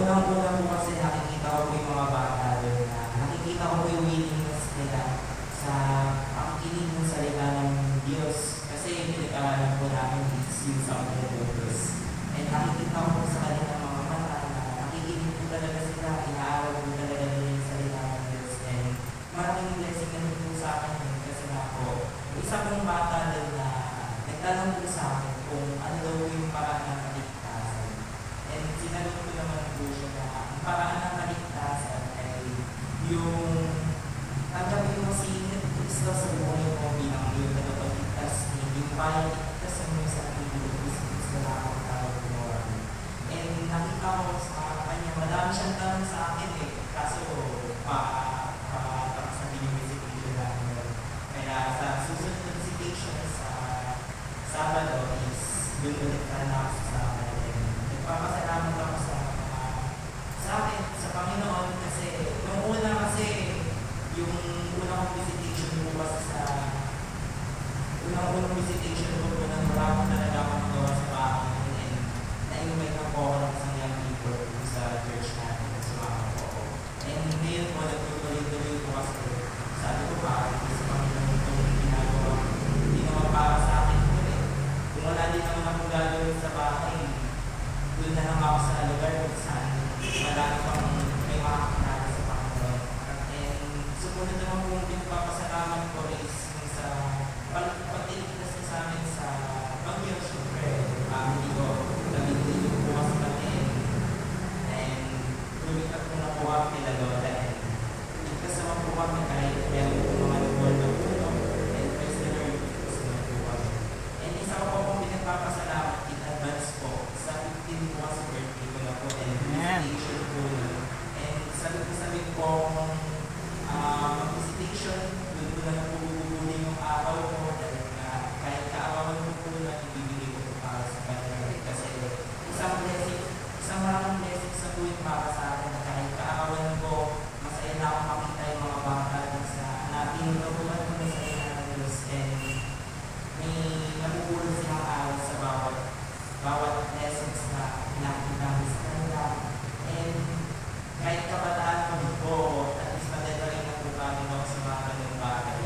unang-una po yung tanggapin mo si Kristo sa buhay mo bilang yung tagapagligtas niya, yung parang ligtas mo sa ating Kristo na lang tayo gumawa. And nakita ko sa kanya, madami siyang tanong sa akin kaso tapos natin yung visitation namin. Kaya sa susunod na visitation sa Sabado is doon ulit na ako sa akin. Nagpapasalamat ako sa akin, sa Panginoon kasi nung una kasi yung unang visitation ko kasi sa unang visitation ko wala akong talaga akong magawa sa bahay and na-invite ako ako ng isang young people sa church natin at sumama ko ako. And ngayon po nagtutuloy-tuloy ko kasi sabi ko sa Panginoon ito yung ginagawa hindi naman para sa akin po kung wala din naman akong gagawin sa bahay doon na lang ako sa lugar kung saan marami pang may makakilala sa Panginoon. And sumunod naman kung pinagpapasalamat ko is sa pagtiligtas niya sa amin sa Bagyo, syempre, family ko, nabigay yung bukas kami and lumikat ko na po kami kila Lola and ligtas naman po kami kahit meron po mga nagwal na puno and praise the Lord, ligtas naman po kami. And isa ko po kung pinagpapasalamat in advance po sa 15 bukas birthday ko na po and visitation po na. And sabi ko mag-visitation, doon ko na pupupunin yung araw ko dahil kahit kaawawan ko po na ibibigay ko para sa kanya kasi isang maraming blessing sa buhay para sa akin na kahit kaawawan ko, masaya na akong makita yung mga bata na tinutulungan ko na sa inyo ng Diyos and may napupulot silang araw sa bawat lessons na pinakita namin sa kanila. And kahit kabataan ko po, at least madadaling na po kami ako sa mga ganung bagay.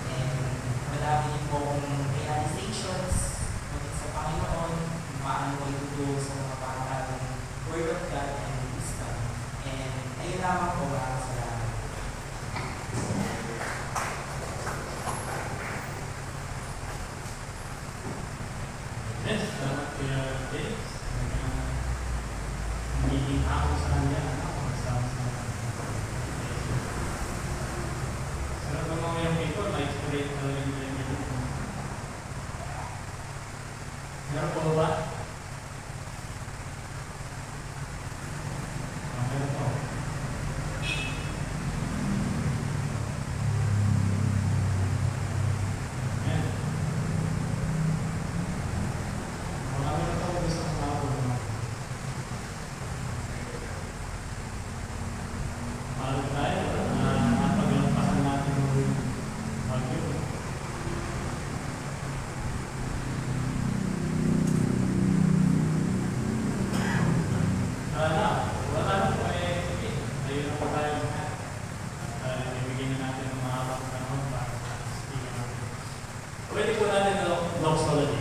And madami din po akong realizations maging sa Panginoon, kung paano ko ituturo sa mga bata ng Word of God and wisdom. And ayun lamang po, maraming salamat. Yes, salamat Kuya James. Nagiging ako sa kanya, kasama sa sarap ng mga young people, na-inspirate talaga nila yung video. Meron po ba? Meron po. Ayan. Wala meron po gusto kong makakulong. Mahal tayo na napaglampasan natin yung bagyo. Wala na po sige. Ayun na po tayo lahat. At ibigyan na natin ang mga panahon para sa speaker natin. Pwede po natin ang doxology.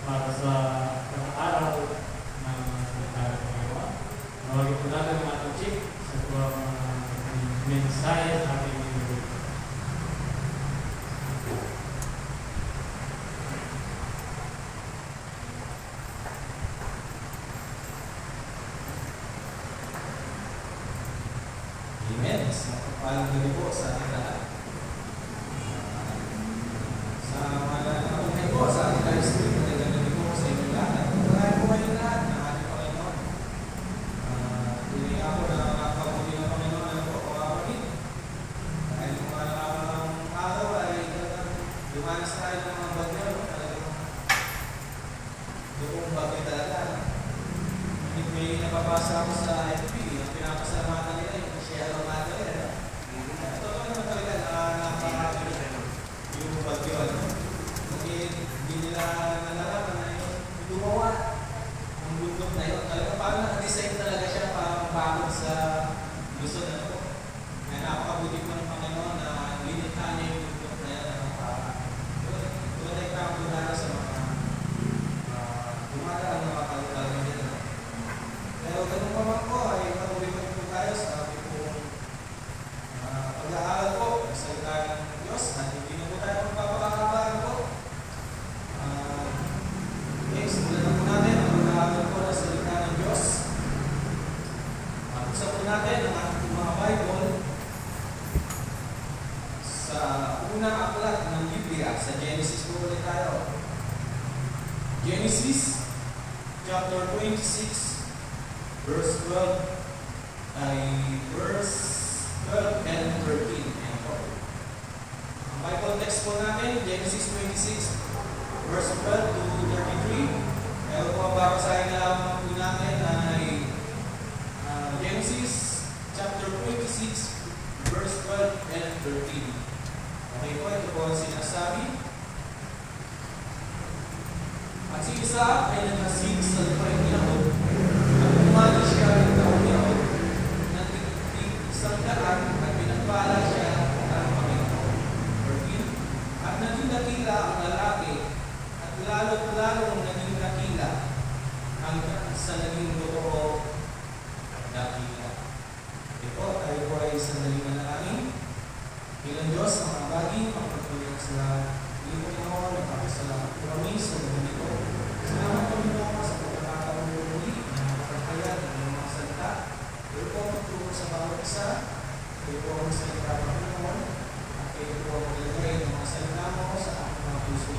para sa pag-aaral ng salita ng Panginoon. Nawagin po natin ang ating chief sa mensahe sa ating video. Amen. Mapagpalang gabi po sa ating lahat. Sa mga nakamay po sa ating live stream, magandang gabi po sa inyo lahat. Maraming po kayo lahat ng ating Panginoon. Hindi ako na nakakabuli ng Panginoon na po kapatid. Dahil kung ang araw ay dumanas tayo ng mga bagyo, talagang doon bagyo talaga. May napapasa ako sa FB, ang pinapasalamatan nila yung share of matter. Totoo naman talaga na yung bagyo. Hindi nila nalalaman na yung gumawa ng bundok na yun. Talaga parang nakadesign talaga siya para mabakot sa Luzon na ito. Kaya napakabuti po ng Panginoon na linikha niya yung bundok na yan. Tulad ay kapunara sa mga dumadaan na makalutal na dito. Pero ganun pa man po ay patuloy po tayo sa ating pong pag-aaral po ng salita ng Diyos at hindi na po tayo magpapakakabahan po. Simulan na po natin ang pag-aaral po ng salita ng Diyos. Buksan po natin ang ating mga Bible sa unang aklat ng Biblia. Sa Genesis po ulit tayo. Genesis chapter 26 verse 12 ay verse 12 and 13. Ayan po. Ang Bible text po natin, Genesis 26, verse 12 to 33. Pero po ang babasahin na lamang po natin ay Genesis chapter 26, verse 12 and 13. Okay po, ito po ang sinasabi. At si Isaac ay naghasid sa lupain niya at umali siya ng taon niya ng isang daan at pinagpala siya ng Panginoon. 13. At naging dakila ang lalaki at lalo't-lalong naging dakila hanggang sa naging totoo dakila. Ito, tayo po ay sandali manalangin. Bilang Diyos, ang mga bagay, magpatuloy sa iyo po Panginoon, nagpapasalamat po kami sa mga ito. Salamat po Panginoon sa pagkakataon mo muli na makapagpayag ng mga salita. Kayo po magtulong sa bawat isa. Kayo po ang salita ng Panginoon. At kayo po ang maglagay ng mga salita mo sa aking mga puso.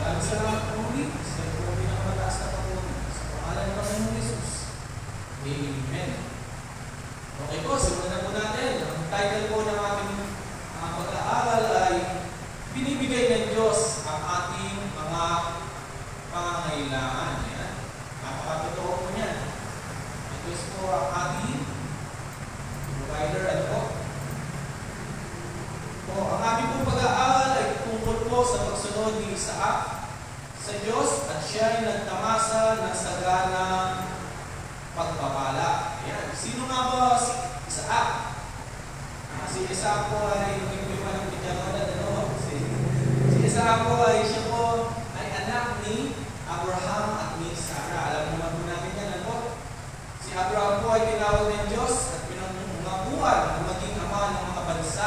Maraming salamat po muli sa iyo po pinakamataas na Panginoon. Sa pangalan ng Panginoon Jesus. Amen. Okay po, simulan na po natin. Ang title po ng ating pag-aaral ay binibigay ng Diyos ang ating mga pangangailangan. Yan. Napakatotoo po niyan. Ang Diyos po ang ating provider. Ano po? Po, ang ating po pag-aaral ay tungkol po sa pagsunod ni Isaac sa Diyos at siya ay nagtamasa ng saganang pagpapala. Yan. Sino nga ba si Isaac? Si Isaac po ay nagpipima ng pinyagonan. Si Isaac po ay siya po ay anak ni Abraham at ni Sarah. Alam naman po natin yan. Ano? Si Abraham po ay tinawag ng Diyos at pinangungakuan na maging ama ng mga bansa.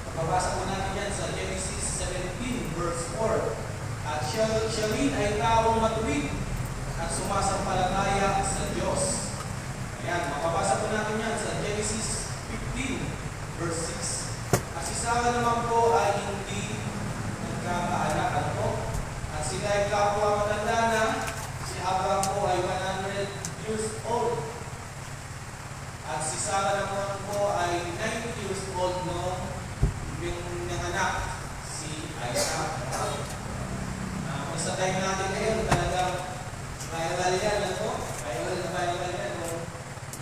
Pagpapasa po natin yan sa Genesis 17 verse 4. At siya rin ay taong matuwid at sumasampalataya sa Diyos. Ayan, mapapasa po natin yan sa Genesis 15 verse 6. At si Sarah naman po ay hindi nagkakaanak. Ano po? At sila ay kapwa matanda na. Si Abraham po ay 100 years old. At si Sarah naman po ay 90 years old noong yung nanganak si Isaac. Kung sa time natin ngayon, talagang viral yan. Ano po? Viral yan.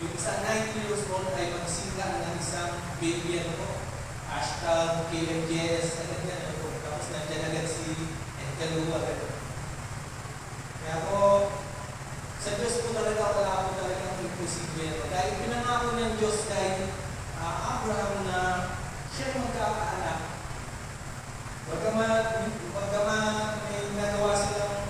Yung isang 90 years old ay magsinga ng isang baby. Ano po? Hashtag KMJS. Ano po? Tapos nandiyan agad si Edgaluwa. Kaya po, sa Diyos po talaga wala po talaga imposible. Dahil pinangako ng Diyos kay Abraham na siya magkakaanak. Bagamat may nagawa silang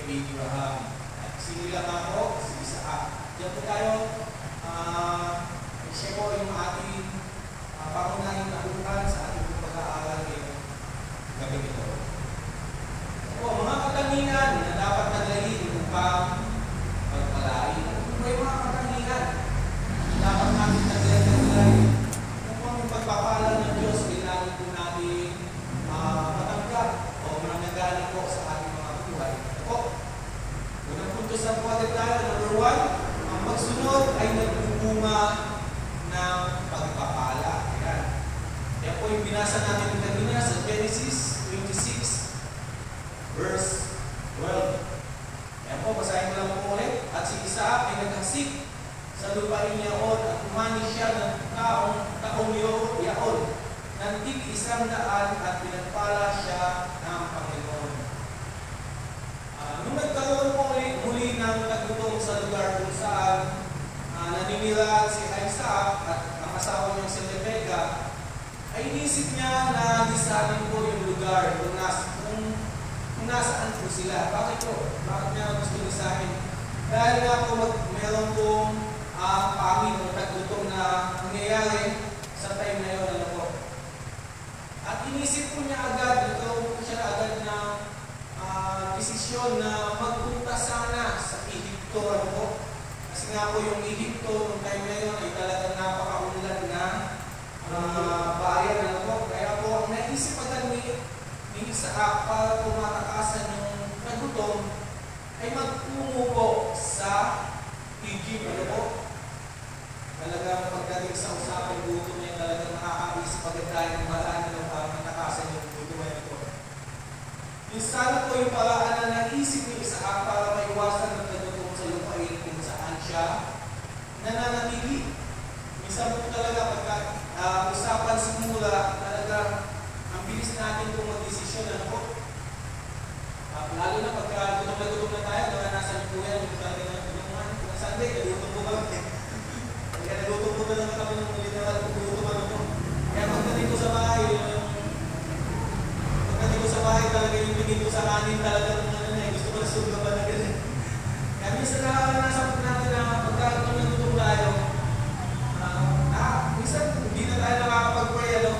Abraham. At sino lang ako? Si Isaac. Diyan po tayo. Siya po yung ating pangunahing nakuhan sa ating pag-aaral ngayong gabi ito. O, mga katangian na dapat naglayin upang pagpalain. May mga katangian na dapat natin naglayin upang yung pagpapala ng Diyos kailangan po natin matanggap o managaling po sa ating mga buhay. O, unang punto sa buhay tayo, number 1, ang magsunod ay nagbubunga ng pagpapala. Ayan. Yan po yung binasa natin kanina sa Genesis 26, verse 12. Ayan po, basahin ko lang po ulit. At si Isaac ay naghasik sa lupain niyaon at umani siya ng taong yaon ng tig 100 at pinagpala siya ng Panginoon. Nung nagkaroon po muli ng tagutong sa lugar kung saan naninira si Isaac at ang asawa niyang si Rebecca, ay inisip niya na lisanin po yung lugar kung nasaan po sila. Bakit po? Bakit niya gusto lisanin? Dahil nga po meron pong pangin o tagutong na nangyayari sa time na yun. Ano po? At inisip po niya agad, nagkaroon po siya agad na desisyon na magpunta sana sa Ehipto. Ano po? Kasi nga po yung Ehipto noong time na yun ay talagang napakaunlad na bayan. Ano po? Kaya po ang naisip agad ni Isaac para tumatakasan yung tagutom ay magtungo po sa Egypt. Ano po? Talagang pagdating sa usapang gutom niya talagang nakakaisip agad tayo ng paraan na matakasan yung gutom na ito. Yung sana po yung paraan na naisip ni Isaac para maiwasan ng tagutom sa lupain kung saan siya nananatili. Minsan po talaga pagka usapan simula, talagang ang bilis natin kung mag-desisyon. Ano po? Lalo na pagka gutom na tayo, nasa po yan, yung talaga na tulungan. Kung Sunday, nagutom po kami. Kaya nagutom po na lang kami ng literal kung gutom ano po. Kaya pagdating ko sa bahay, talaga yung tingin ko sa kanin talaga ng ano na, gusto ko na sugaban na ganun. Kaya minsan nasa natin na pagka nagutom tayo, minsan hindi na tayo nakakapag-pray, ano?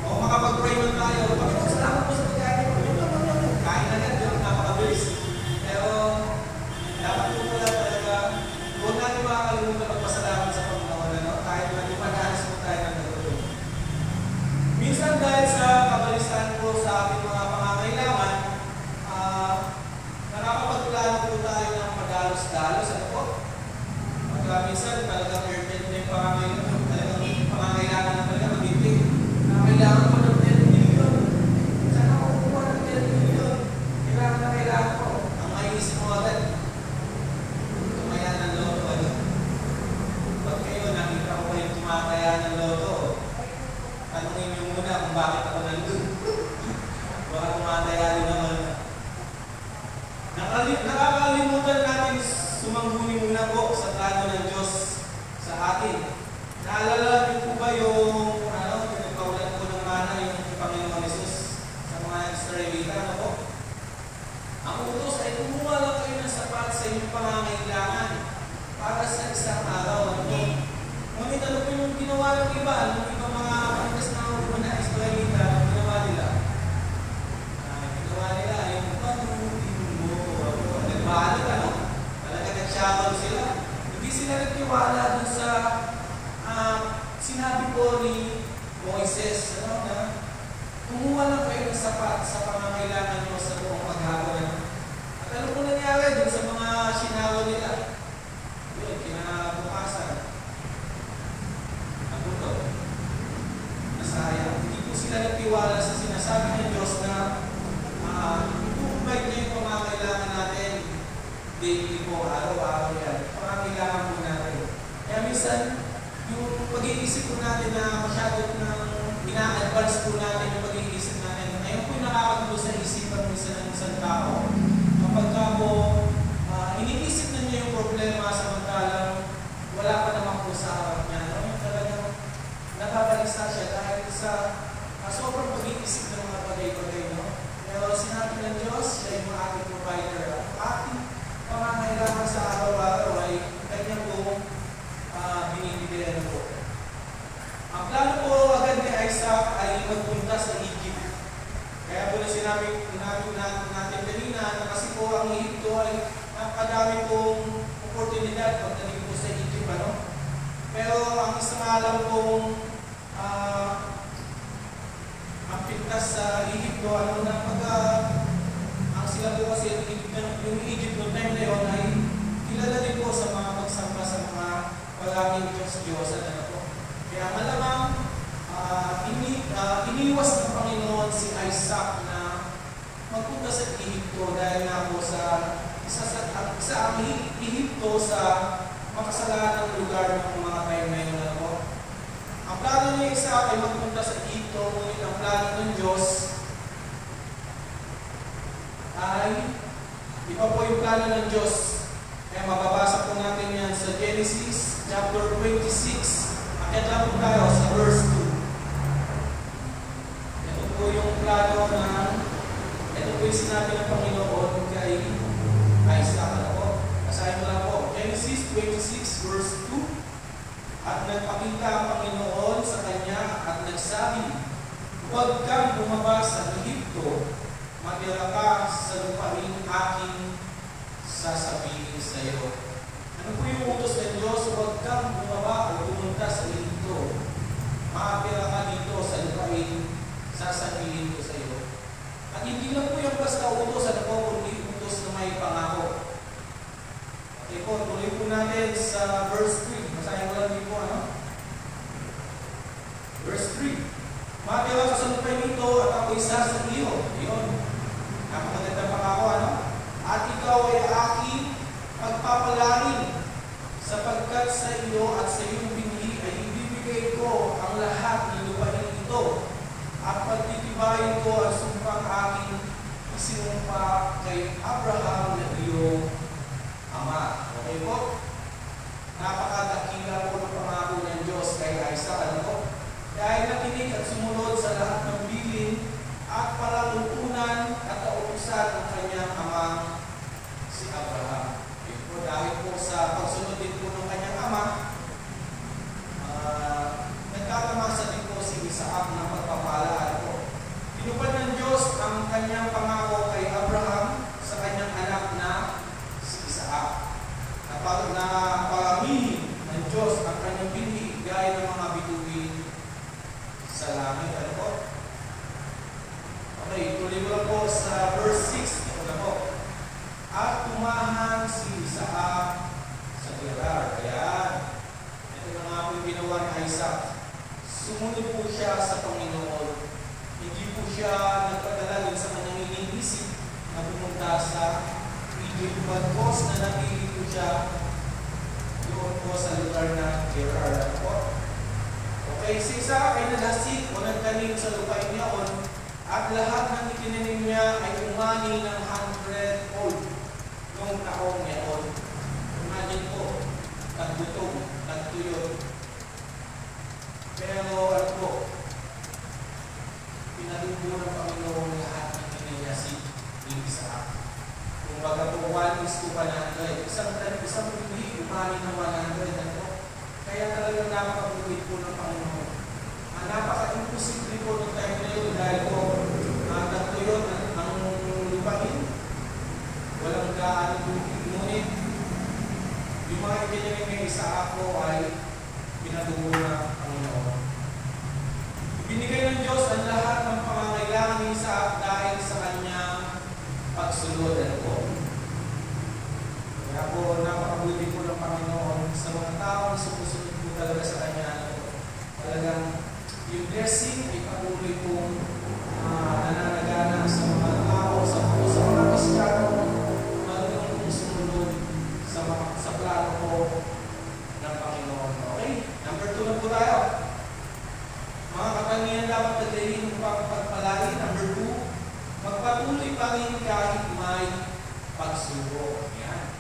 O makapag-pray man tayo, Panginoon, salamat po sa pagkain. Kain agad yun, napakabilis. Pero, dapat po pala talaga, huwag natin makakalimutan magpasalamat sa Panginoon, ano? Kahit na ipanahalas mo tayo ng nagutom. Minsan dahil sa kabalisan po sa ating mga pangangailangan, nakakapagplano po tayo ng padalos-dalos, ano po? Minsan talagang urgent na yung pangangailangan na talaga mag-ibig. Kailangan ko ng 10 million. Saan ako kukuha ng 10 million? Kailangan ko. Ang maisip mo agad, tumaya ng loto. Ano? Pag kayo nakita ko kayong tumataya ng loto, tanungin niyo muna kung bakit ako nandun. Baka tumataya rin naman. Nakakalimutan natin sumangguni muna po sa plano ng Diyos sa atin. Naalala niyo po ba yung pinagpaulan po ng mana yung Panginoon Jesus sa mga Israelita? Ano po? Ang utos ay kumuha lang kayo ng sapat sa inyong pangangailangan para sa isang araw. Ano po? Ngunit ano po yung ginawa ng iba? Yung ibang mga pangkas na mga Israelita, ang ginawa nila? Yung panutin mo. Nagbahalit, ano? Talaga nag-shoutout sila. Hindi sila nagtiwala dun sa sinabi po ni Moises, ano, na kumuha lang kayo ng sapat sa pangangailangan nyo sa buong paghapon. At ano po nangyari dun sa mga sinaro nila? Yun, kinabukasan. Ang buto. Nasaya. Hindi po sila nagtiwala sa sinasabi ng Diyos na i-provide niya yung pangangailangan natin daily po, araw-araw yan. Pangangailangan po natin. Kaya minsan, yung pag-iisip po natin na masyado ng ina-advance po natin yung pag-iisip natin. Ngayon po yung nakakagulo sa isipan minsan ng isang tao. Kapag ka po, iniisip na niya yung problema samantalang wala pa naman po sa harap niya. No? Yung talagang nakabalisa siya dahil sa sobrang pag-iisip ng mga bagay-bagay. No? Pero sinabi ng Diyos, siya yung ating provider. marami pong oportunidad pagdating po sa Egypt, ano? Pero ang isang alam kong ang pintas sa Egypto, ano na ang sila po kasi yung Egypt noong time na yun ay kilala din po sa mga magsamba sa mga palaging Diyos, ano po. Kaya malamang iniwas ng Panginoon si Isaac na magpunta sa Egypto dahil nga po sa ang Egypto sa makasalanang lugar ng mga time na yun, ano po. Ang plano ni Isaac ay magpunta sa Egypto, ngunit ang plano ng Diyos ay iba po yung plano ng Diyos. Kaya mababasa po natin yan sa Genesis chapter 26. Akit lang po tayo sa verse 2. Ito po yung plano ito po yung sinabi ng Panginoon kay Isaac. Ano po? Basahin mo lang po. Genesis 26 verse 2. At nagpakita ang Panginoon sa kanya at nagsabi, huwag kang bumaba sa Egypto, matira ka sa lupain aking sasabihin sa iyo. Ano po yung utos ng Diyos? Huwag kang bumaba o pumunta sa Egypto. Makapira ka dito sa lupain, sasabihin ko sa iyo. At hindi lang po yung basta utos, ano po, kundi utos na may pangako. Okay po, tuloy po natin sa verse 3. Masahin ko lang din po, ano? Verse 3. Matira ka sa lupain nito at ako'y sasabihin. Yun. Napakaganda pangako, ano? At ikaw ay aking pagpapalain sapagkat sa iyo at sa iyong binhi ay ibibigay ko ang lahat ng lupain ito at pagtitibayin ko ang sumpang aking isinumpa kay Abraham na iyong ama. Okay po? Napakadakila po ng pangako ng Diyos kay Isaac. Ano po? Dahil nakinig at sumunod sa lahat ng bilin at palatuntunan at kautusan ng kanyang amang si Abraham. Okay po, dahil po sa pagsunod din po ng kanyang ama, nagkakamasa din po si Isaac ng pagpapala. Po. Tinupad ng Diyos ang kanyang pangako kay Abraham sa kanyang anak na si Isaac. Napamili ng Diyos ang kanyang binhi gaya ng mga bituin sa langit. Ano po? Okay, tuloy ko lang po sa verse 6. Ito na po. At tumahan si Isaac sa Gerar. Ayan. Ito na nga po yung ginawa ni Isaac. Sumunod po siya sa Panginoon. Hindi po siya nagpadala sa kanyang iniisip na pumunta sa Egypt. Bagkos na napili po siya doon po sa lugar na Gerar. Ano po? Okay, si Isaac ay naghasik o nagtanim sa lupain niya at lahat ng itinanim niya ay umani ng 100-fold noong taong niyaon. Imagine po, nagbutog, nagtuyot. Pero ano po, pinalubo ng Panginoon lahat ng itinayasi ni Isaac. Kung baga po, 1:100. Isang hindi umani ng 100. Ano? Kaya talagang napakabulit po ng Panginoon. Napaka-imposible po ng time na yun dahil po nagtuyot ang lupain. Walang gaano tubig. Ngunit yung mga itinanim ng Isaac po ay pinadugo ng Panginoon. Binigay ng Diyos ang lahat ng pangangailangan ni Isaac dahil sa kanyang pagsunod. Ano po? Kaya po napakabuti po ng Panginoon sa mga taong sumusunod po talaga sa kanya. Talagang yung blessing ay patuloy pong nananagana sa mga tao, sa mga Kristiyano, marunong pong sumunod sa plano po ng Panginoon. Okay? Number 2 na po tayo. Mga katangian dapat nagdahin ng pagpapalain. Number 2, magpatuloy pa rin kahit may pagsubok. Yan.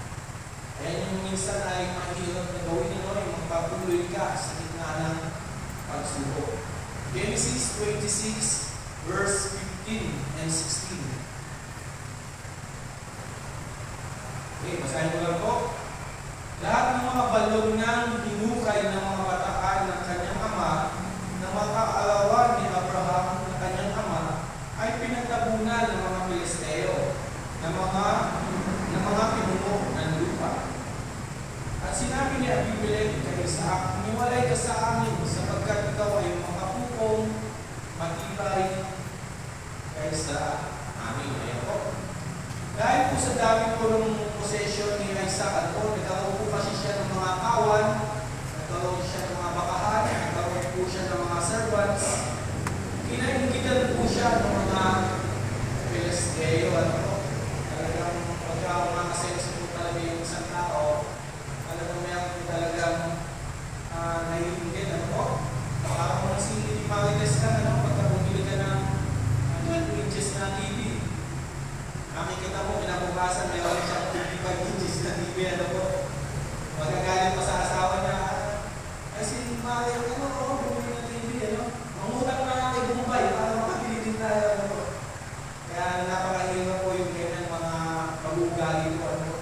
Ayan yung minsan ay mahirap na gawin yung magpatuloy ka sa gitna ng pagsubok. Genesis 26 verse 15 and 16. Okay, basahin ko lang po. Lahat ng mga balon ng hinukay ng mga bataan ng kanyang ama na makaalawan ni Abraham na kanyang ama ay pinagtabunan ng mga Pilisteo, ng mga pinuno ng lupa Isaac, "Humiwalay ka sa amin sapagkat ikaw ay makapupong, matibay kaysa amin." Ayan po. Dahil po sa dami po ng possession ni Isaac, at po, nagkaroon po kasi siya ng mga kawan, nagkaroon siya ng mga bakahan, nagkaroon po siya ng mga servants. Kinaingitan po siya ng mga Pilisteo, ano po. Talagang pagka umakasenso po talaga yung isang tao, talagang meron po talagang naiingit, ano po. Parang kung si Marites ka, ano, pagka bumili ka ng 12 inches na TV, makikita mo, kinabukasan, meron siyang 25 inches na TV, ano po. Magagalit pa sa asawa niya, "Ay, si Mario, ano, bumili ng TV, ano, mangutang na kay Bombay para makabili din tayo, ano po." Kaya napakahirap po yung ganyan mga pag-uugali po, ano po.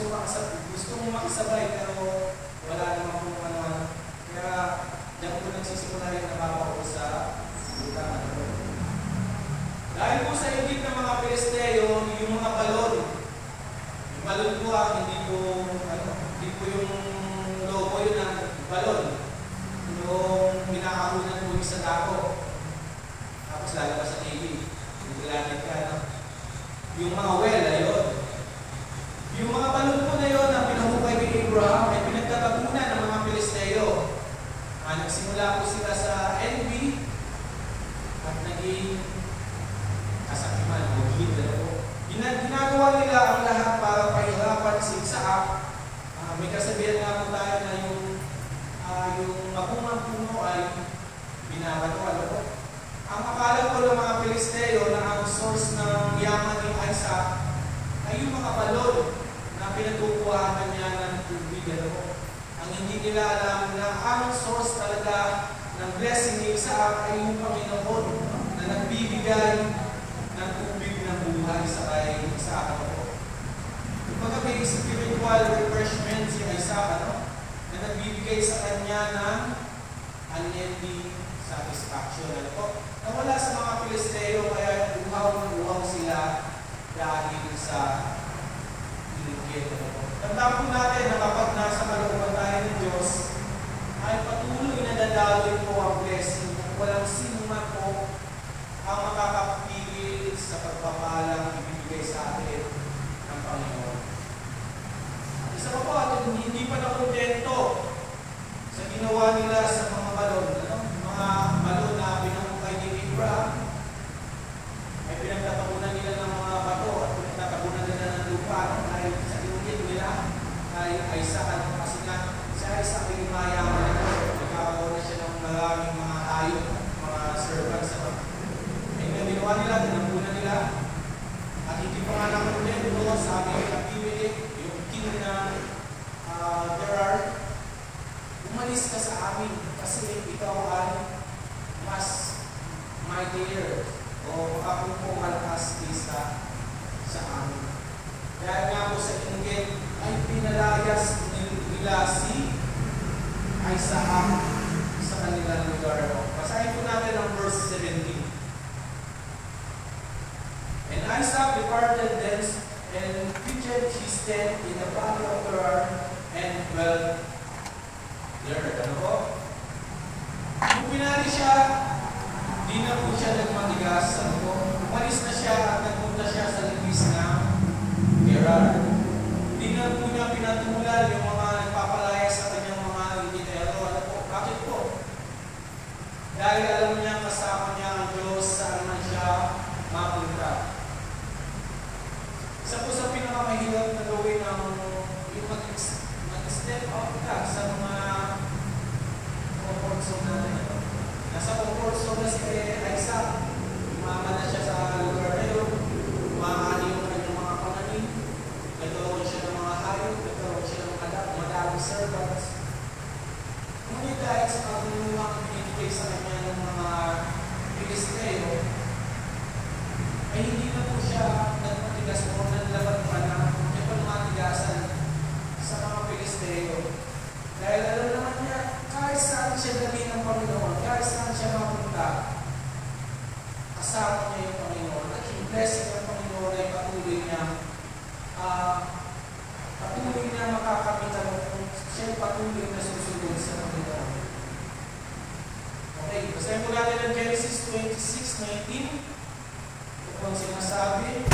Yung gusto mo makisabay, pero wala naman po ano. Kaya diyan po nagsisimula yung napapako sa utang, ano po. Dahil po sa ingit ng mga Pilisteo, yung mga balon. Yung balon po hindi po yung logo yun ng balon. Yung pinakahunan po yung sa dako. Tapos lalabas sa TV. Yung galamit ka, no? Yung mga well, ayun. Yung mga balon po na yun na pinahukay ni Abraham ay pinagtatabunan ng mga Pilisteo. Nagsimula po sila sa NB at naging kasakiman o gilid po. Ginagawa nila ang lahat para pahirapan si Isaac. May kasabihan nga po tayo na yung magungang puno ay binabato. Ano po? Ang akala po ng mga Pilisteo na ang source ng yaman ni Isaac ay yung mga balon na pinatukuhaan niya ng tubig. Ano po? Ang hindi nila alam na ang source talaga ng blessing ni Isaac ay yung Panginoon na nagbibigay ng tubig ng buhay sa kay Isaac, ano. Kumbaga may spiritual refreshment si Isaac, ano, na nagbibigay sa kanya ng unending satisfaction, ano po. Nawala sa mga Pilisteo, kaya uhaw sila dahil sa inigit, ano po. Tandaan po natin na kapag nasa kalooban tayo ng Diyos, ay patuloy na dadaloy po ang blessing. Walang sino man po ang makakapigil sa pagpapalang ibibigay sa atin ng Panginoon. At isa pa po, at hindi pa nakontento sa ginawa nila sa mga balon. Ano? Mga balon na binangkay ni Abraham ay pinagtatabunan nila ng mga bato at pinagtatabunan nila ng lupa, ano? Dahil sa inungit nila ay Isaac, ano? Kasi nga si Isaac ay mayaman, nagkakaroon na siya ng maraming mga hayop, mga servants, ano? Ginawa nila, tinampunan nila, at hindi pa nga nakontento, sabi ni Abimelech, yung king ng Gerar, "Umalis ka sa amin kasi ikaw ay mas mightier o makapupumalakas kaysa sa amin." Dahil nga po sa inggit ay pinalayas nila si Isaac sa kanilang lugar. Basahin po natin ang verse 17. "And Isaac departed thence and pitched his tent in the valley of Gerar and dwelt there." Ano po? Kung pinali siya, di na po siya nagmatigas. Ano po? Umalis na siya at nagpunta siya sa libis ng Gerar. Di na po niya pinatulan yung mga nagpapalaya sa kanyang mga ingitero. Ano po? Bakit po? Dahil alam niya kasama niya ang Diyos saan man siya mapunta. Isa po sa pinakamahirap na gawin ng yung mag-step out ka sa mga comfort zone natin. Nasa comfort zone na si Isaac, umama na siya sa lugar na yun, umahali yung kanyang mga pananim, nagkaroon siya ng mga hayop, nagkaroon siya ng madaming servants. Ngunit dahil sa pagmumulang binibigay sa kanya ng mga Pilisteo, ay hindi na po siya nagmatigas o naglaban pa na may panmatigasan sa mga Pilisteo. Dahil alam naman niya, kahit saan siya dali ng Panginoon, kahit saan siya mapunta, kasama niya yung Panginoon. At yung blessing ng Panginoon ay patuloy niya makakamitan kung siya patuloy na susunod sa Panginoon. Okay, basahin po natin ang Genesis 26:19. Ito po ang sinasabi.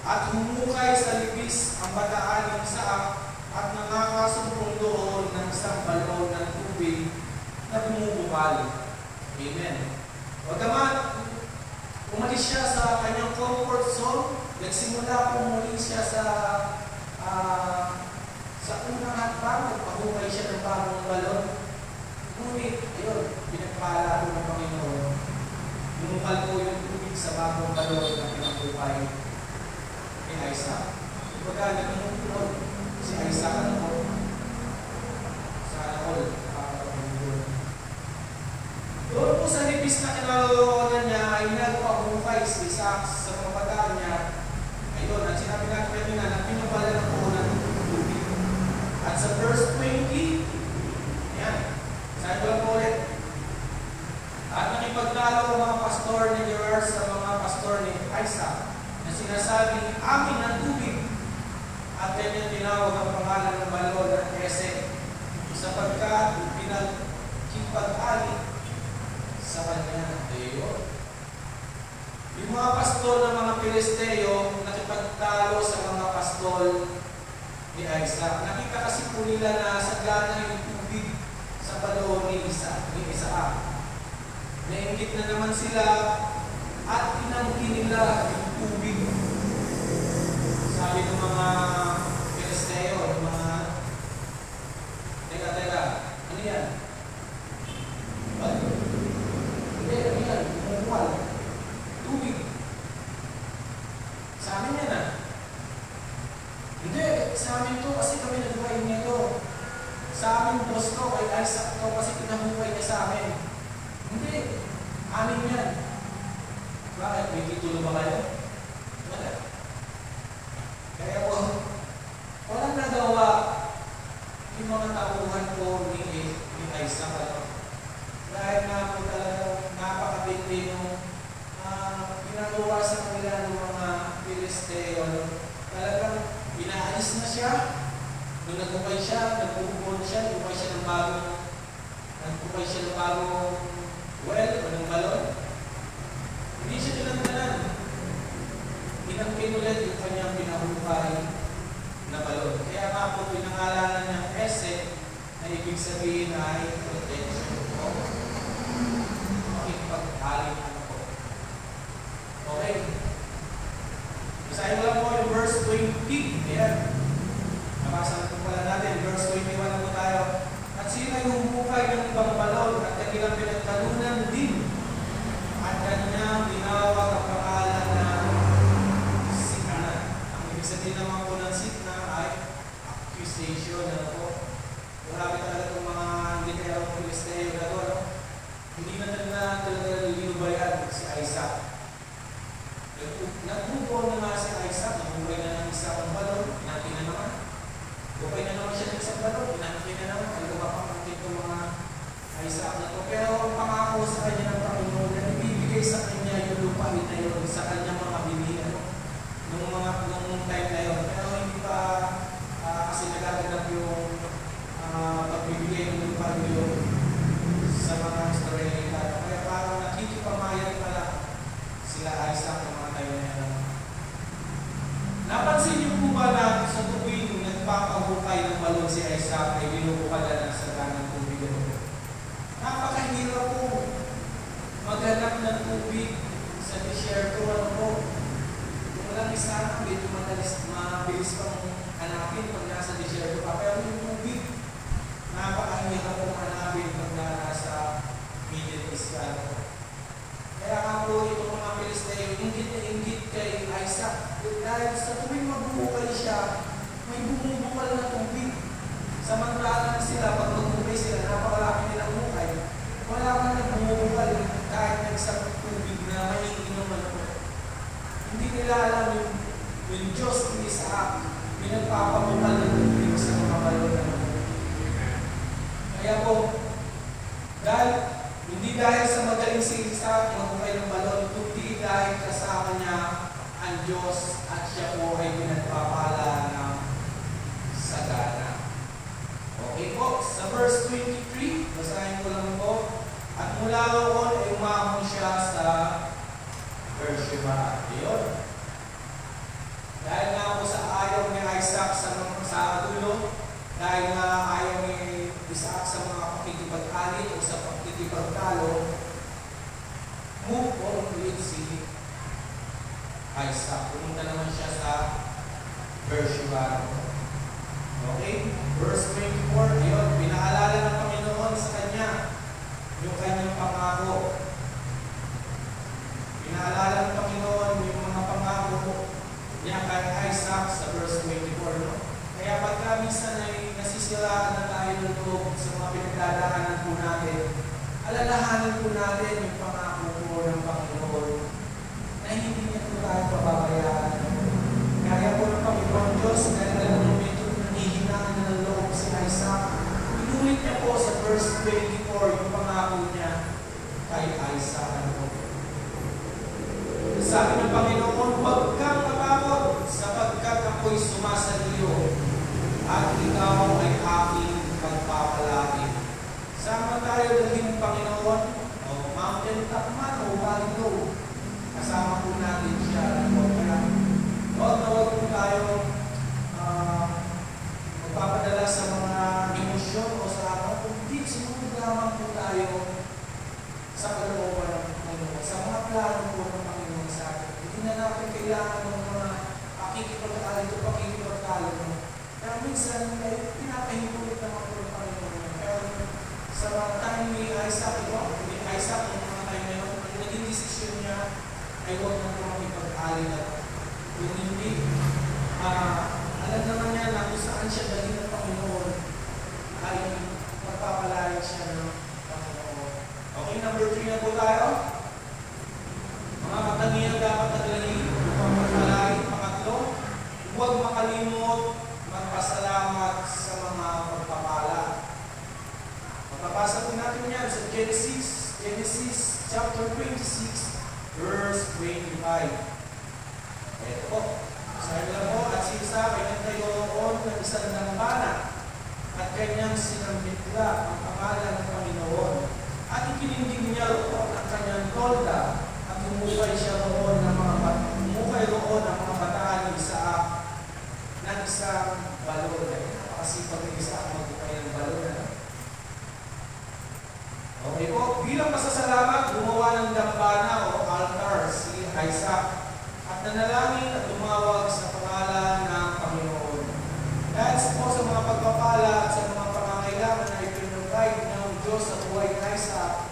At humukay sa libis ang bataan ng Isaak at nakakasumpong doon ng isang balon ng tubig na bumubukal. Amen. Bagamat umalis siya sa kanyang comfort zone, nagsimula po muli siya sa unang hakbang, nagpahukay siya ng bagong balon. Ngunit, ayun, pinagpala po ng Panginoon. Bumukal po yung tubig sa bagong balon na pinahukay ni Isaac. Kumbaga, nagmumulot si Isaac po sa all, nakakapagpapagod. Doon po sa libis na kinaloonan niya ay nagpahukay si Isaac sa mga bataan niya. Ayun, at sinabi natin kanina na pinabala na po ng tubig. At sa verse 20, ayan, sabi ko lang po ulit. At nakipagtalo ang mga pastor ni Gerar sa mga pastor ni Isaac na sinasabi, amin ang tubig. At kanyang tinawag ang pangalan ng balon at Esek sapagkat pinagkipag-ali sa kanya. Ayun. Yung mga pastor ng mga Pilisteo nakipagtalo sa mga pastor ni Isaac. Nakita kasi po nila na sagana yung tubig sa balon ni Isaac. Nainggit na naman sila at tinanggi nila yung tubig. Sabi ng mga Pilisteo, ng mga teka, ano yan? What? Hindi, ano yan? Umuwal. Tubig. Sa amin yan Hindi, sa amin to kasi kami nagbuhay nito. Sa amin boss ko, kay Isaac to kasi pinabuhay niya sa amin. Hindi, amin yan. Bakit? May titulo ba kayo? Wala. Kaya po, walang nagawa yung mga tauhan po ni Isaac. Dahil nga po talagang napakabindi yung ginagawa sa kanila ng mga Pilisteo. Talagang pinaalis na siya. Nung nagpupay siya, nagpupon siya, nagpupay siya ng bagong well o ng balon. Hindi siya tinanggalan. Pinangkin ulit yung kanyang pinahukay na balon. Kaya nga po pinangalanan niyang Esek na ibig sabihin ay protection po. Makipag-alim po. Okay. Basahin mo lang po yung verse 20. Ayan. Nabasa po pala natin. Verse 21 na po tayo. At sila yung humukay ng ibang balon at kanilang pinagtalunan din. At kanyang tinawag ang pangalan na Sikna. Ang ibig sabihin naman po ng Sikna ay accusation. Ano po? Marami talaga itong mga hindi kaya ang Pilisteo na to. Hindi na talaga linubayan si Isaac. Nagbubuo na nga si Isaac. Nagbubuhay na ng isang balon. Pinantin na naman. Bukay na naman siya ng isang balon. Pinantin na naman. Talaga mapapangkin itong mga Isaac na to. Pero ang pangako sa kanya ng Panginoon na ibibigay sa kanya yung lupain na yun sa kanyang mga bilihan nung time na yun. Pero hindi pa kasi nagaganap yung pagbibigay ng lupain yun sa mga Israelita. Kaya parang nakikipamayan pala sila Isaac ng mga time na yun. Napansin niyo po ba na sa tuwing nagpapahukay ng balon si Isaac ay binubukalan na sa ganang tubig? Napakahirap po maghanap ng tubig sa disyerto. Ano po? Kung walang isang, medyo mabilis pang hanapin pag nasa disyerto pa. Pero yung tubig, napakahirap po hanapin pag nasa Middle East ka. Kaya nga po itong mga Pilisteo, inggit na inggit kay Isaac. Dahil sa tuwing magbubukal siya, may bumubukal na tubig. Samantalang sila, pag magbubukay sila, napakalaki nilang hukay. Wala ka na bumubukal kahit nagsang tubig na maiinom po. Hindi nila alam yung Diyos ni Isaac, pinagpapabukal ng tubig sa mga balon. Kaya po, hindi dahil sa magaling si Isaac magbukay ng balon, kundi dahil kasama niya ang Diyos at siya po ay pinagpapala ng sagana. Okay po, sa verse 23, basahin ko lang po. At mula roon ay umahon siya sa Beersheba. Ayun. Dahil nga po sa ayaw ni Isaac sa dulo, dahil nga ayaw ni Isaac sa mga pakikipag-alit o sa pakikipagtalo, move on ulit si Isaac. Pumunta naman siya sa Beersheba. Okay? Verse 24, ayun, pinaalala ng Panginoon sa kanya yung kanyang pangako. Pinaalala ng Panginoon yung mga pangako niya kay Isaac sa verse 24. No? Kaya pagka minsan ay nasisiraan na tayo ng loob sa mga pinagdadaanan po natin, alalahanin po natin yung pangako po ng Panginoon na hindi niya po tayo pababayaan. Kaya po ng Panginoon Diyos, dahil alam mo medyo nangihinaan na ng loob si Isaac, inulit niya po sa verse 24 yung pangako niya kay Isaac. Sabi ng Panginoon, huwag kang matakot sapagkat ako'y sumasa iyo at ikaw ay aking pagpapalaki. Sama tayo dalhin ng Panginoon, o mountain top man o valley low. Kasama po natin siya. Kaya huwag na huwag po tayo magpapadala sa mga emosyon o sa ano, kundi sumunod lamang po tayo sa kalooban ng Panginoon, sa mga plano po ng Panginoon sa atin. Hindi na natin kailangan ng mga pakikipag-alit o pakikipag-talo. Kaya minsan, pinapahimulit naman po ng Panginoon. Pero sa mga time ni Isaac, yung mga time na yun, ang naging desisyon niya ay huwag na po makipag-alit at yung hindi, alam naman niya na kung saan siya dalhin ng Panginoon ay magpapalayan siya ng Panginoon. Okay, number 3 na po tayo. Mga katangian dapat naglalagay upang magpalayan. Pangatlo, huwag makalimot magpasalamat sa mga pagpapala. Mapapasa po natin yan sa Genesis chapter 26 verse 25. Ito po. Sabi lang po, at si Isaac ay nagtayoon ng isang dambana at kanyang sinambitla ang pangalan ng Panginoon. At ikinindig niya roon ang kanyang tolda at umukay roon ang mga bataan ni Isaac ng isang balon. Napakasipag ni Isaac mag-ukay ng balon. Okay po, bilang pasasalamat, gumawa ng dambana o altar si Isaac at nanalangin at tumawag sa pangalan ng Panginoon. Dahil po sa mga pagpapala at sa mga pangangailangan na ipinugay ng Diyos sa buhay ni Isaac,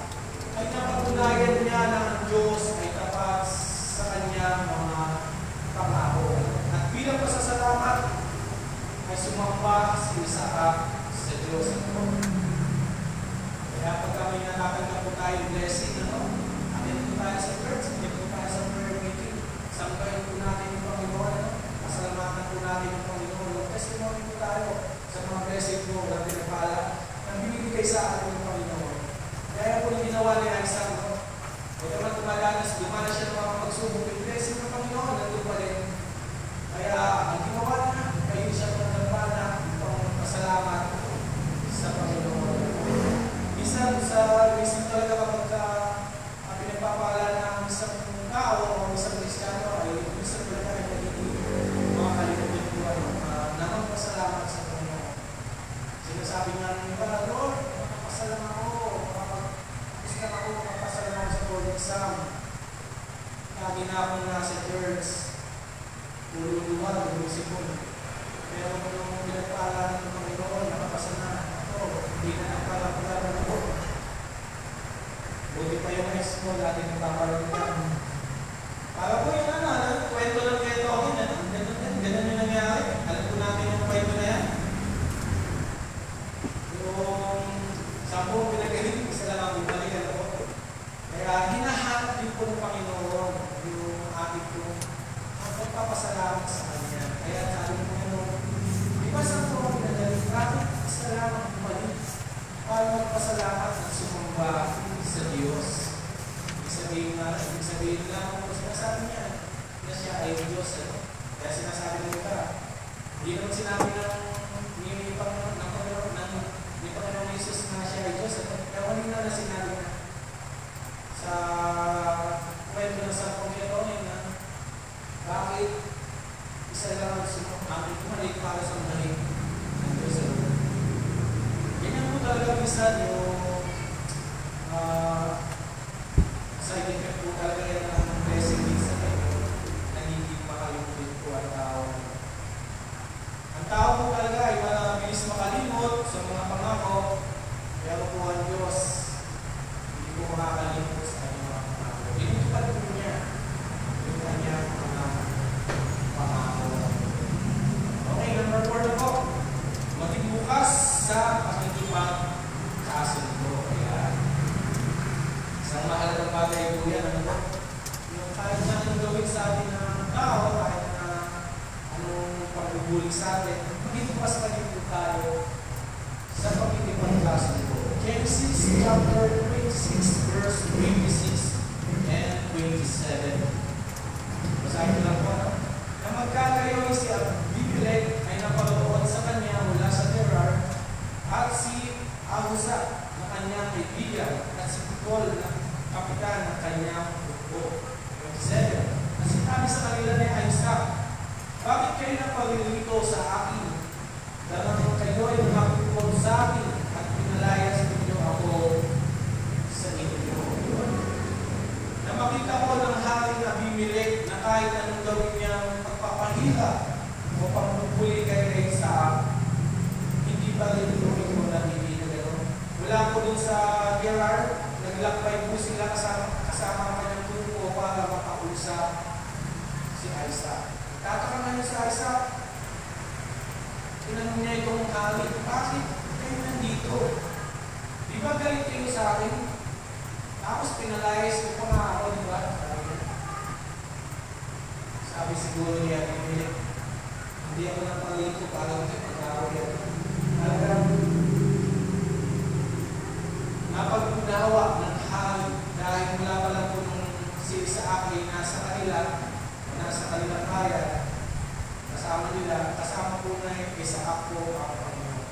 ay napatunayan niya na ang Diyos ay tapat sa kanyang mga pangako. At bilang pasasalamat, ay sumamba si Isaac sa Diyos. Kaya pag kami natatanggap po tayo blessing, atin po tayo sa church, atin po tayo sa prayer meeting, sambahin po natin yung Panginoon, pasalamatan po natin yung Panginoon, testimony po tayo sa mga blessing po na pinapala na binibigay sa atin ng Panginoon. Kaya po yung ginawa ni Isaac, huwag naman dumadanas siya ng mga pagsubok, yung blessing ng Panginoon, nandun pa rin. Kaya ang ginawa niya, kayo siya magdambana, upang pasalamat sa Panginoon. Minsan talaga kapag pinagpapala ng isang tao o isang Kristiyano ay minsan talaga ay nagiging mga kalimutin ko na magpasalamat sa Panginoon. Sinasabi nga ng iba, Lord, magpasalamat ako, magpasalamat sa Lord exam. Lagi na ako nasa church, tululuwag, lumisipon. Pero kung pinagpala ng Panginoon, nakapasalamat ako, hindi na nagpapala ng ako. Buti pa yung ex mo, dati nagpaparoon ka. Para po yung kwento lang kayo ako, ganun yung nangyari. Alam po natin yung kwento na yan. Yung 10 pinagaling, isa lang ang bumalikan ako. Kaya hinahanap din po ng Panginoon yung ating po ang pagpapasalamat sa Kanya. Kaya sabi mo di ba sa po ang pinagaling? Bakit isa lang ang bumalik? Para magpasalamat at sumamba sa Diyos. Ibig sabihin lang kung sinasabi niya na siya ay Diyos. Kaya sinasabi nito hindi naman sinabi ng Panginoon ng minsan yung side effect po talaga yan ng blessing minsan nagiging makalimut po ang tao. Ang tao po talaga ay mabilis makalimot sa mga pangako, pero po ang Diyos hindi po makakalimot sa kanyang mga pangako. Tinutupad po niya yung kanyang mga pangako. Okay, number 4 na po. Maging bukas sa pakikipagkasundo. Kaya, isang mahalagang bagay po yan. Ano po? Yung kahit na anong gawin sa atin ng tao, kahit na anong pagbubuling sa atin, maging bukas pa rin po tayo sa pakikipagkasundo. Genesis chapter 26, verse 26 and 27. Basahin ko lang po. Na magkakayoy si Abimelech ay napalood sa kanya mula sa Gerar, at si Ahusa na kanyang kaibigan, at si Pikol na kapitan ng kanyang grupo. 27. At sinabi sa kanila ni Isaac, bakit kayo napalilito sa akin? Dahil kayo ay nakapikol sa akin at pinalayas ninyo ako sa inyo. Na makita ko ng haring Abimelech na kahit anong gawin niyang pagpapahila o pangpupuli kay Isaac, hindi pa rin inumin mo na hindi na gano'n. Wala po dun sa Gerar, naglakbay po sila kasama ang kanyang grupo para makausap si Isaac. Tataka na niya sa Isaac, tinanong niya itong hari, bakit kayo nandito? Di ba galit kayo sa akin? Tapos pinalayas ko pa nga ako, di ba? Sabi siguro niya, hindi ako napalito para magkipag-away. Talagang napag-unawa ng hari dahil mula pa lang po nung si Isaac ay nasa kanilang bayan, kasama po na yung Isaac po ang Panginoon.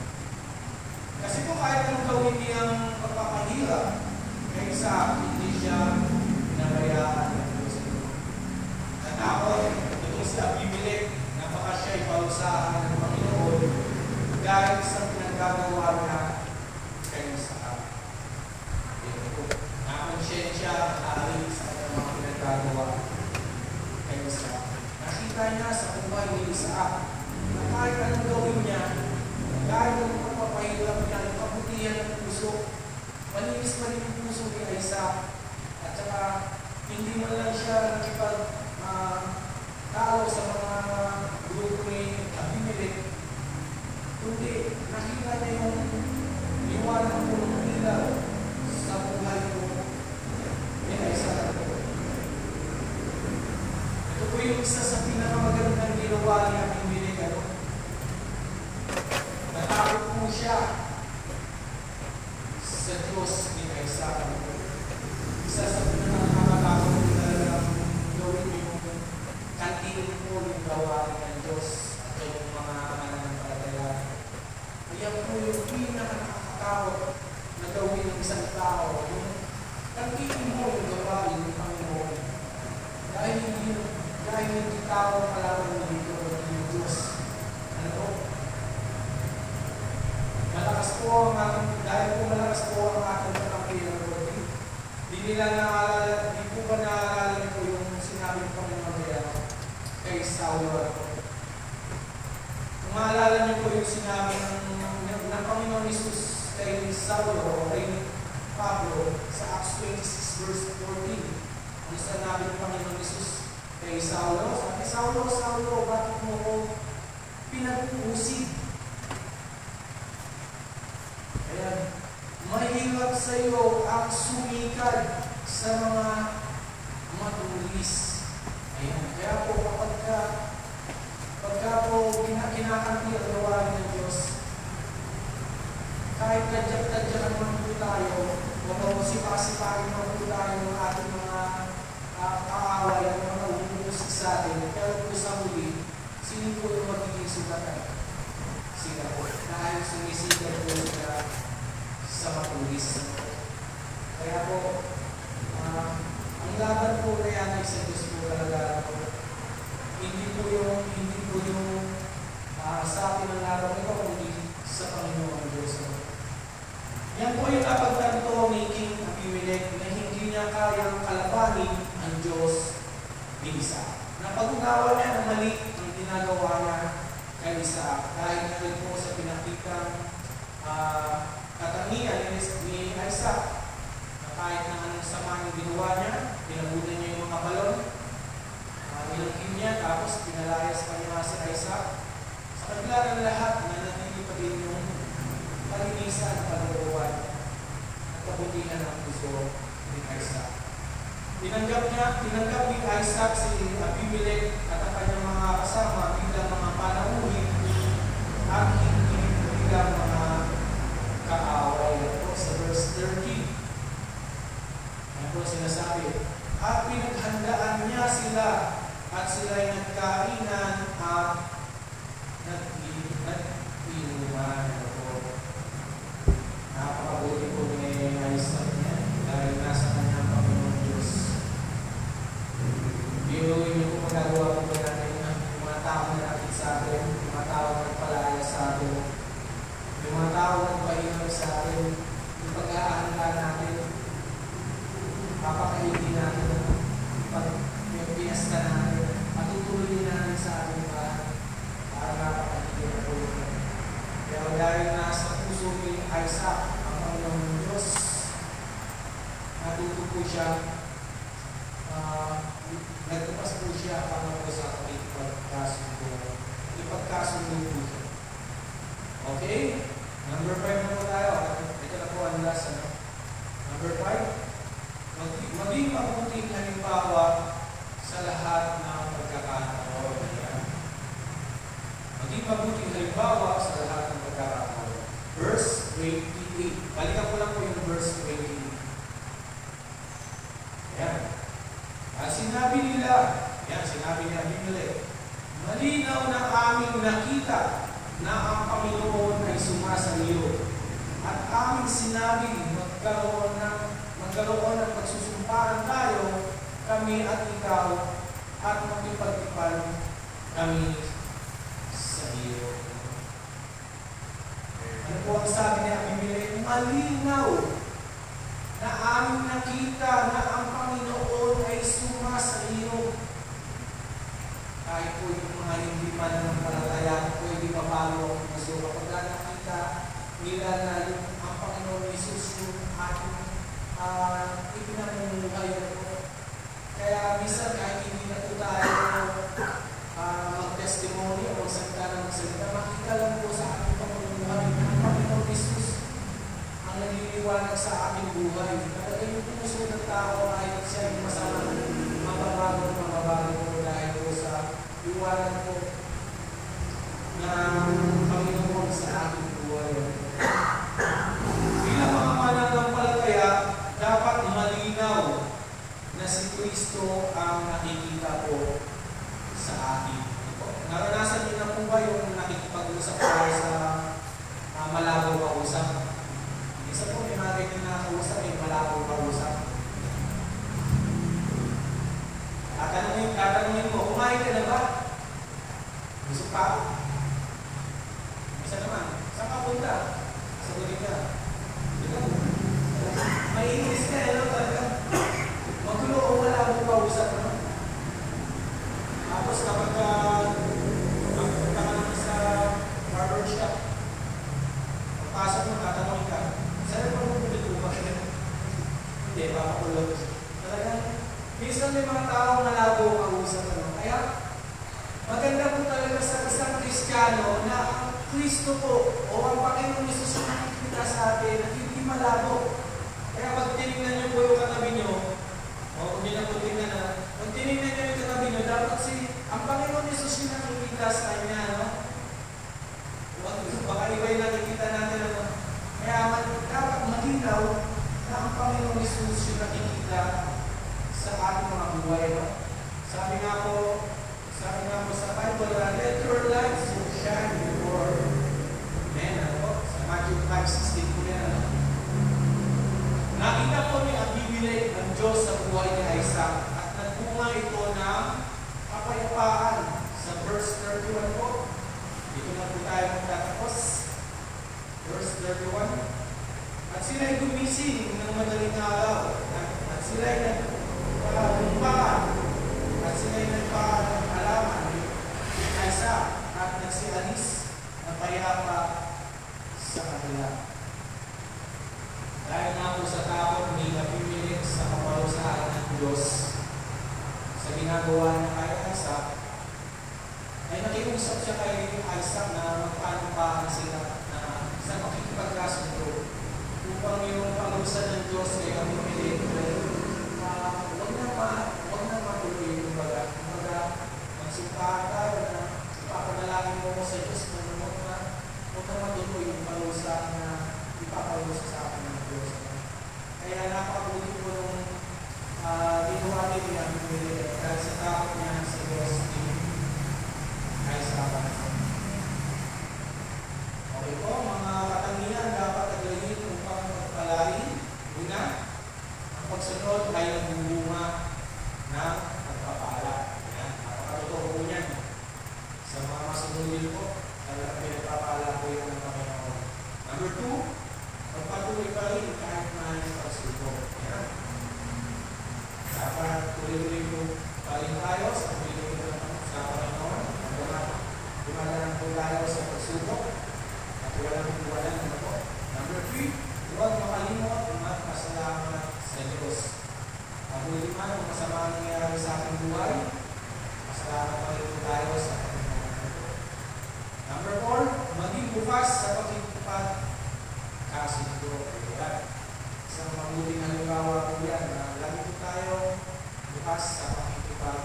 Kasi po kahit anong gawin niyang pagpapahirap, kay Isaac, hindi siya pinabayaan ng Diyos. Natakot, itong si Abimelech, napaka siya iparusahan ng Panginoon dahil sa pinagagawa niya kay Isaac. Ito po, nakonsensya ang hari sa kanyang mga pinagagawa kay Isaac. Nakita niya sa buhay ni Isaac na kahit anong gawin niya, kahit anong pagpapahirap niya, ang kabutihan ng puso, malinis pa rin yung puso ni Isaac. At saka, hindi man lang siya nakipag-talo sa mga grupo ni Abimelech, kundi nakita niya yung liwanag po ng ilaw sa buhay po ni Isaac. Ito po yung isa sa pinakamagandang ginawa ni Abimelech. Natakot po siya sa Diyos ni Isaac. Isa sa pinakamakakakot na gawin yung kantiin po yung gawain ng Diyos at yung mga mananampalataya. Kaya po yung pinakamakakakot na gawin ng isang tao, yung kantiin mo yung gawain ng Panginoon. Dahil hindi tao kalaban mo dito ng Diyos. Ano po? Malakas po ang ating, dahil po malakas po ang ating kakampihan ng Lord. Di po ba naalala niyo po yung sinabi ng Panginoon kay Saulo? Kung maalala niyo po yung sinabi ng Panginoon Jesus kay Saulo o kay Pablo sa Acts 26 verse 14, ang sinabi ng Panginoon Jesus kay Saulo, sabi, Saulo, Saulo, bakit mo ko pinag-uusig? Kaya, mahirap sa iyo ang sumikad sa mga matulis. Ayan. Kaya po, pagka po kinakampi ang gawain ng Diyos, kahit tadyak-tadyakan man po tayo, o sipa-sipain man po tayo ng ating mga kaaway at mga umuusik sa atin, pero po sa huli, sino po yung magiging sugatan? Sila po. Dahil sumisikat po sila sa matulis. Kaya po, ang laban po kaya ng sa Diyos po talaga po. Hindi po yung sa atin ang laban ito, kundi sa Panginoon Diyos. Yan po yung napagtanto ni King Abimelech na hindi niya kayang kalabanin ang Diyos ni Isaac. Napag-unawa niya na mali ang ginagawa niya kay Isaac. Dahil na rin po sa pinakitang katangian ni Isaac na kahit na anong sama yung ginawa niya, pinabutan niya yung mga balon, nilagin niya, tapos pinalayas pa niya si Isaac. Sa kabila ng lahat, nanatili pa din yung kalinisan at pagkakuan at kabutihan ng puso ni Isaac. Tinanggap ni Isaac si Abimelech at ang kanyang mga kasama bilang mga panauhin at hindi bilang mga kaaway. Ito sa verse 30. Ano po sinasabi? At pinaghandaan niya sila at sila'y nagkainan at nag-inuman. Napakabuti po ni Isaac niya dahil nasa kanyang Panginoon Diyos. Binuhin niyo po magagawa po natin yung mga tao na nakit sa atin, yung mga tao na nagpalaya sa atin, yung mga tao na nagpahinag sa atin, yung pag-aahanda natin, papakainin natin, yung pinasta natin, patutuloy natin sa ating para mapakainin na po. Pero dahil nasa puso ni Isaac ang Panginoon Diyos, natuto po siya, nagtupas po siya para po sa ipagkasundo. Ipagkasundo po siya. Okay? Number 5 na po tayo. Ito na po ang last. Number 5. Maging mabuting halimbawa sa lahat ng pagkakataon. Maging mabuting halimbawa sa lahat ng pagkakataon. Verse 28. Balikan ko lang po yung verse 28. Ayan. Sinabi nila, sinabi ni Abimelech, malinaw na aming nakita na ang Panginoon ay sumasaliyo. At aming sinabi, magkaroon ng pagsusumpahan tayo, kami at ikaw, at magkipag-ipan kami sa iyo. Ano po ang sabi ni Abimelech? Malinaw na aming nakita na ang Panginoon ay sumasaliyo. Kahit po yung mga hindi mananampalataya, pwede mapalo ang puso. Kapag nakita nila na ang Panginoon Jesus yung ating ipinamumuhay po. Kaya minsan kahit hindi na po tayo mag-testimony o magsalita ng magsalita, makita lang po sa ating pamumuhay na ang Panginoon Jesus ang naliliwanag sa ating buhay. Kapag yung puso ng tao ay siya yung masama, mababago po dahil po sa liwanag po ng Panginoon sa ating buhay. Bilang mga mananampalataya, dapat malinaw na si Kristo ang nakikita po sa atin. Naranasan niyo na po ba yung nakikipag-usap tayo sa malabo kausap? Isa po may mga ganyan na kausap, may malabo kausap. Tatanungin mo, kumain ka na ba? Gusto pa? Isa naman, saan ka punta? Sagutin ka. May English ka, talaga. Magulo o wala mo kausap, no? Tapos kapag magpunta ka naman sa barber shop, pagpasok mo, tatanungin ka, saan pa mo pulit ba? Hindi, papakulot. Talagang, minsan may mga taong malabo kausap, no? Kaya, maganda po talaga sa isang Kristiyano na ang Kristo po o ang Panginoon Jesus ang nakikita sa atin at hindi malabo. Kaya pag tinignan niyo po yung katabi niyo, o kung hindi na po tingnan na, pag tinignan niyo yung katabi niyo, dapat ang Panginoon Jesus yung nakikita sa kanya, no? Baka iba yung nakikita natin, ano? Kaya dapat malinaw na ang Panginoon Jesus yung nakikita sa ating mga buhay, no? Sabi nga po sa Bible, let your light so shine before men. Ano po? Sa Matthew 5:16 po yan. Ano? Nakita po ni Abimelech ang Diyos sa buhay ni Isaac at nagbunga ito ng kapayapaan sa verse 31 po. Dito na po tayo magtatapos. Verse 31. At sila'y gumising ng madaling araw. At sila'y nagpumbahan. At sila'y nagpahalaman kay Isaac at nagsialis na payapa sa kanila. Dahil nga po sa takot ni Abimelech sa kaparusahan ng Diyos sa ginagawa niya kay Isaac, ay nakiusap siya kay Isaac na magpaano pa sila na sa makikipagkasundo upang yung parusa ng Diyos kay Abimelech huwag na matuloy yung baga. Magsumpahan tayo na ipapanalangin mo sa Diyos na huwag na matuloy yung parusa na ipaparusa sa akin ng Diyos. Kaya napabuti po nung ginawa din ni Abimelech dahil sa takot niya sa Diyos ni Isaac. Okay po, mga katangian dapat aglayin upang magpalain. Una, ang pagsunod ay nagbubunga ng pagpapala. Yan, napakatotoo po yan. Sa mga masunodin po, talagang pinagpapala po yan ng Panginoon. Number 2, magpatuloy pa rin kahit na yung pagsubok. Yan. Dapat tuloy-tuloy po pa rin tayo sa pagpili sa Panginoon. Dumadaan po tayo sa pagsubok at walang iwanan na po. Number 3, huwag makalimot at pasalamat sa Diyos. Ang huli man, kung masama ang nangyayari sa ating buhay, pasalamat pa rin po tayo sa Panginoon. Number 4, maging bukas sa pakikipag kasundo. Isang mabuting halimbawa po yan na lagi po tayo bukas sa pakikipag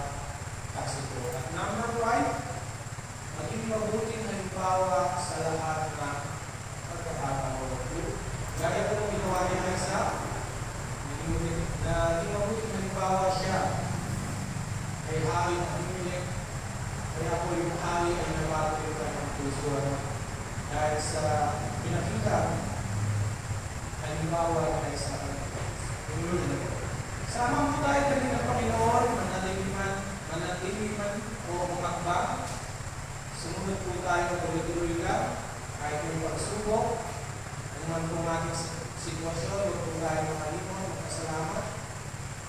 kasundo. At number 5, maging mabuting halimbawa sa lahat ng pagkakataon. Gaya po ng ginawa niya ng Isaac, naging mabuting halimbawa siya kay Hari ng Abimelech. Kaya po yung Hari ay nabago ng puso dahil sa pinakita halimbawa ng Isaac. Sama po tayo dali ng Panginoon, manatiliman o umakbang. Sumunod po tayo tuloy-tuloy lang kahit yung pagsubok, ano man po ating sitwasyon, huwag po tayo makalimon, magpasalamat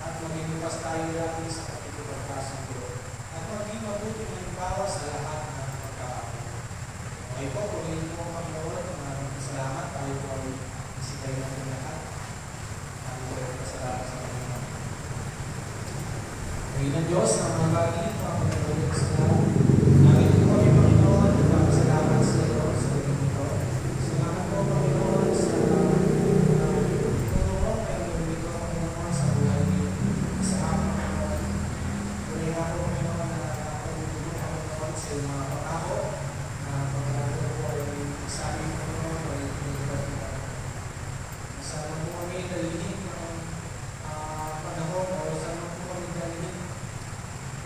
at maging lupas tayo lagi sa pakikipagkasundo at maging mabuti ng halimbawa sa lahat ng pagkakataon. Okay po, tuloy po ang Panginoon, maraming salamat, tayo po ay isikay natin lahat. Tayo po ay pasalamat sa Panginoon. Ngayon ang Diyos, ang mga bagay, ang Panginoon sa lahat. Namin po kami Panginoon, salamat sa iyo sa ito. Salamat po Panginoon sa tulong kayo dito Panginoon sa buhay niyo. Sa amin Panginoon. Tuloy nga po Panginoon na pagbubuhay Panginoon sa iyong mga pangako na pagkakaroon po ay sabi Panginoon ay pinagkat mo. Sana po kami dalhin ng panahon o sana po kami dalhin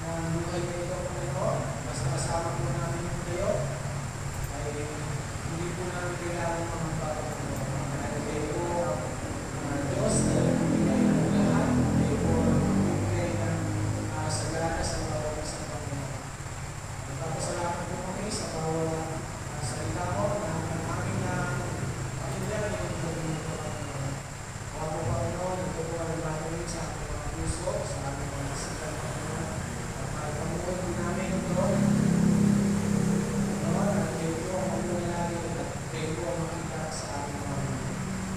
ng buhay nito Panginoon. Basta kasama po namin kayo, ay hindi po namin kailangan mga pagkakulang. Dahil kayo po ang Diyos na nagbibigay ng lahat. Kayo po ang nagbibigay ng sagana sa bawat isang Panginoon. Nagpapasalamat po kami sa bawat salita mo na aming pakinggan yung pagkakulang ng Panginoon. Mga po Panginoon, ito po ang natin sa aming mga puso, sa aming mga isipan Panginoon. At magpamuhay po namin ito.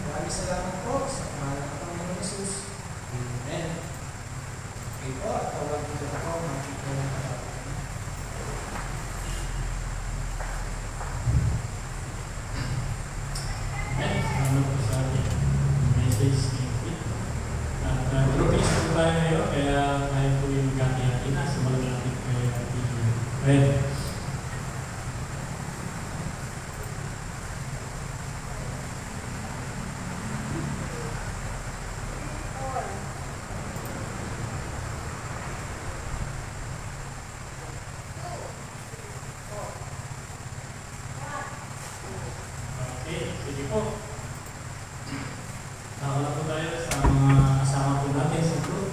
Maraming salamat po sa pangalan ng Panginoon Jesus. Amen. Okay po, at tawag dito ako, makikita ng kapatid. Amen. Salamat po sa ating message ni Pete. At groupings po tayo ngayon, kaya tayo po yung gati-hati na sa malapit kay Red. Okay, sige po. Nakala po tayo sa mga kasama po natin sa group.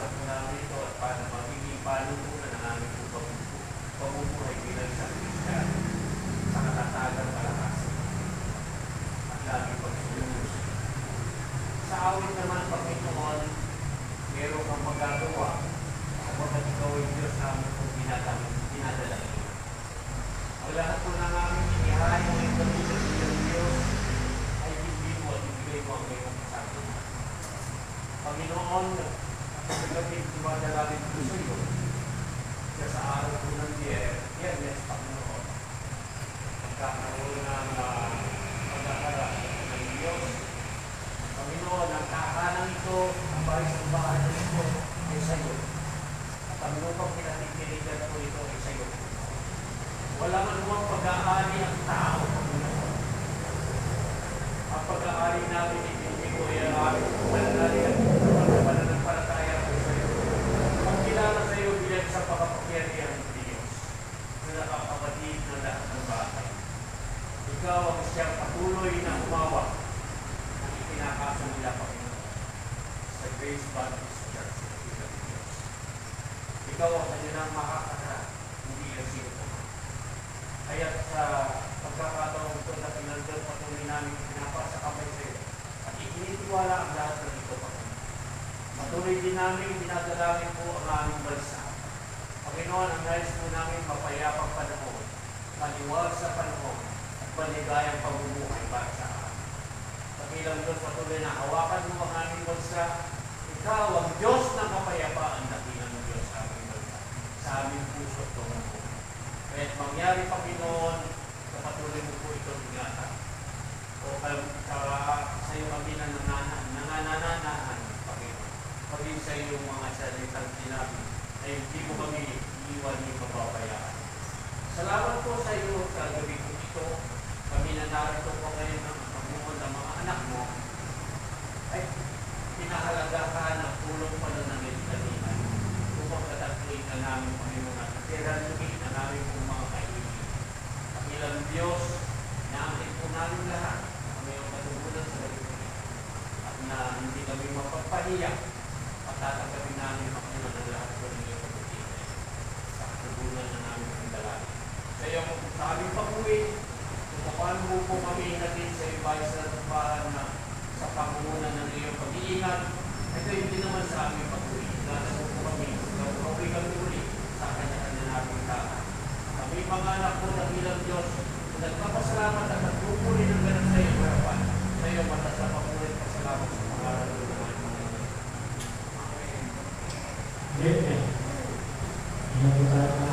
po namin ito at para magiging panutunan ng aming pamumuhay bilang isang Kristiyano sa katatagang kalakasan at laging pagsunod. Sa awit naman, Panginoon, meron kang magagawa kapag ikaw ay Diyos namin kung dinadalangin. Ang lahat po ng aming inihain ng ipagbilang ng Diyos ay hindi mo at ibigay mo ang iyong kasagutan. Panginoon, sa gabi dumadalangin ko sa iyo, kaya sa araw po ng Biyernes, Panginoon, magkakaroon ng pagkakaroon ng Diyos. Panginoon, ang tahanan ito, ang bahay ng ito ay sa iyo. At ang lupang pinatitiligan ko ito ay sa iyo. Wala man mo ang pag-aari ang tao, Panginoon. Ang pag-aari namin hindi ko ay ang aming pananalig at pananampalataya ko sa iyo. Pagkilala sa iyo bilang sa pagkapakyarihan ng Diyos na nakakabatid ng lahat ng bagay. Ikaw ang siyang patuloy na umawa ng itinakaso nila, Panginoon, sa Grace Baptist Church ng Diyos. Ikaw ang kanilang makakasarap, hindi ang sino. Kaya sa pagkakataon ito na pinagdal patuloy namin pinapa sa kamay sa iyo at ikinitiwala ang lahat ng ito, Panginoon. Patuloy din namin dinadalangin po ang aming bansa. Panginoon, ang nais po namin mapayapang panahon, maliwag sa panahon, at maligayang pamumuhay para sa amin. Pakilang Diyos, patuloy na hawakan mo ang aming bansa. Ikaw ang Diyos ng kapayapaan, dakilang Diyos sa aming bansa, sa aming puso at tungo. Kaya't mangyari, Panginoon, sa patuloy mo po ito ingatan. O sa iyo kami na nangananahan, Panginoon. Pagin sa iyong mga salitang sinabi na hindi mo kami iiwan ni mababayaan. Salamat po sa iyo sa gabi po ito. Kami na narito po ngayon ng Panginoon ng mga anak mo ay pinahalagahan ang tulong pananangin kanina upang katatuloy na namin, Panginoon, at natiralugi na namin po mga kaibigan. Pakilang Diyos, naamit po namin lahat na mayroong katubulan sa gabi po ito at na hindi kami mapagpahiyak at tatanggapin namin, Panginoon, ng lahat po ng iyong pagkakitin sa katubulan na namin ang dalangin. Sa iyo mo sa aming pag-uwi, kung paano mo po kami natin sa ibay sa tapahan na sa pangunan ng iyong pag-iingat, ito hindi naman sa aming pag-uwi. Nasa mo po kami, pag-uwi kami uli sa kanya-kanya namin tahan. Kami mga anak po ng ilang Diyos, nagpapasalamat at nagpupuli ng ganun sa iyong harapan. Sa iyo mata sa pag-uwi, pasalamat sa pangalan ng mga Amen. Amen.